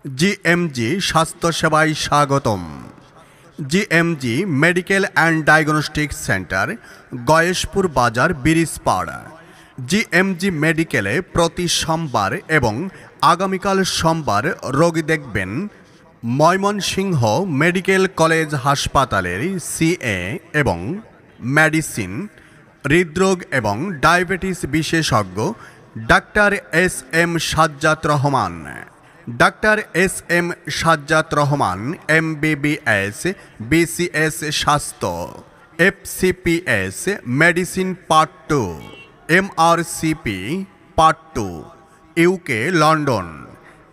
GMG স্বাস্থ্যসেবায় স্বাগতম। GMG medical and diagnostic centre, Gayeshpur বাজার, ব্রিজপাড়। GMG মেডিকেলে প্রতি সোমবার এবং আগামীকাল সোমবার রোগী দেখবেন ময়মনসিংহ মেডিকেল কলেজ হাসপাতালের সিএ এবং মেডিসিন, হৃদরোগ এবং ডায়াবেটিস বিশেষজ্ঞ doctor S M. Sajjad Rahman. Doctor S M. Sajjad Rahman MBBS, BCS স্বাস্থ্য, FCPS medicine part 2, MRCP part 2, UK London,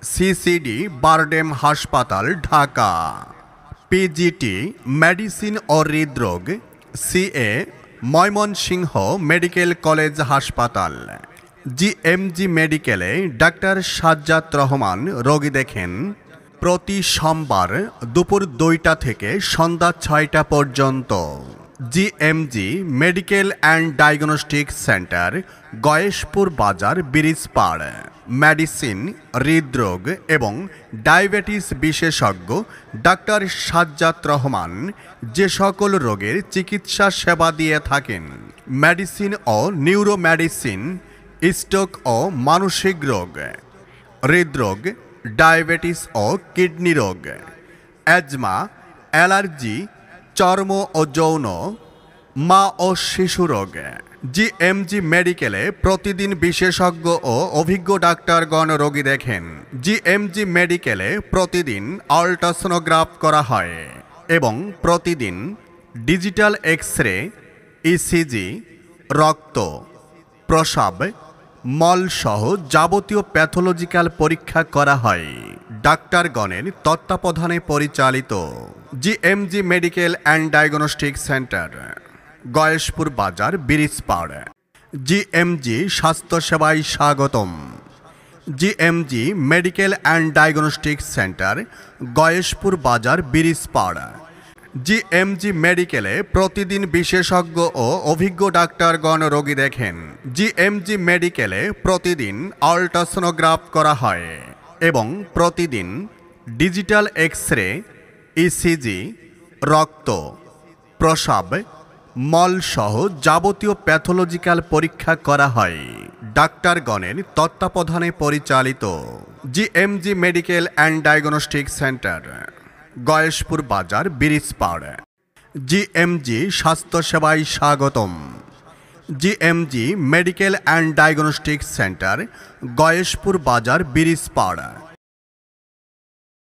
CCD BIRDEM হাসপাতাল ঢাকা, পিজিটি মেডিসিন ও হৃদরোগ, সিএ ময়মনসিংহ মেডিকেল কলেজ হাসপাতাল। জিএমজি মেডিকেলে ডাক্তার সাজ্জাদ রহমান রোগী দেখেন প্রতি সোমবার দুপুর 2টা থেকে সন্ধ্যা 6টা পর্যন্ত। GMG medical and diagnostic centre, Gayeshpur বাজার, ব্রিজপাড়। মেডিসিন, হৃদরোগ এবং ডায়াবেটিস বিশেষজ্ঞ ডাক্তার সাজ্জাদ রহমান যে সকল রোগের চিকিৎসা সেবা দিয়ে থাকেন, মেডিসিন ও নিউরো মেডিসিন, স্ট্রোক ও মানসিক রোগ, হৃদরোগ, ডায়াবেটিস ও কিডনি রোগ, অ্যাজমা, অ্যালার্জি, চর্ম ও যৌন, মা ও শিশু রোগ। জিএমজি মেডিকেলে প্রতিদিন বিশেষজ্ঞ ও অভিজ্ঞ ডাক্তারগণ রোগী দেখেন। জিএমজি মেডিকেলে প্রতিদিন আল্ট্রাসোনোগ্রাফ করা হয় এবং প্রতিদিন ডিজিটাল এক্স-রে, ইসিজি, রক্ত, প্রস্রাব, মল সহ যাবতীয় প্যাথোলজিক্যাল পরীক্ষা করা হয় ডাক্তারগণের তত্ত্বাবধানে পরিচালিত। GMG medical and diagnostic centre, Gayeshpur বাজার, ব্রিজপাড়। জিএমজি স্বাস্থ্যসেবায় স্বাগতম। GMG medical and diagnostic centre, Gayeshpur বাজার, ব্রিজপাড়। জিএমজি মেডিকেলে প্রতিদিন বিশেষজ্ঞ ও অভিজ্ঞ ডাক্তারগণ রোগী দেখেন। জিএমজি মেডিকেলে প্রতিদিন আল্ট্রাসোনোগ্রাফ করা হয় এবং প্রতিদিন ডিজিটাল এক্স-রে, ইসিজি, রক্ত, প্রস্রাব, মল সহ যাবতীয় প্যাথোলজিক্যাল পরীক্ষা করা হয় ডাক্তারগণের তত্ত্বাবধানে পরিচালিত। GMG medical and diagnostic centre, Gayeshpur বাজার, ব্রিজপাড়। জিএমজি স্বাস্থ্যসেবায় স্বাগতম। GMG medical and diagnostic centre, Gayeshpur বাজার, ব্রিজপাড়।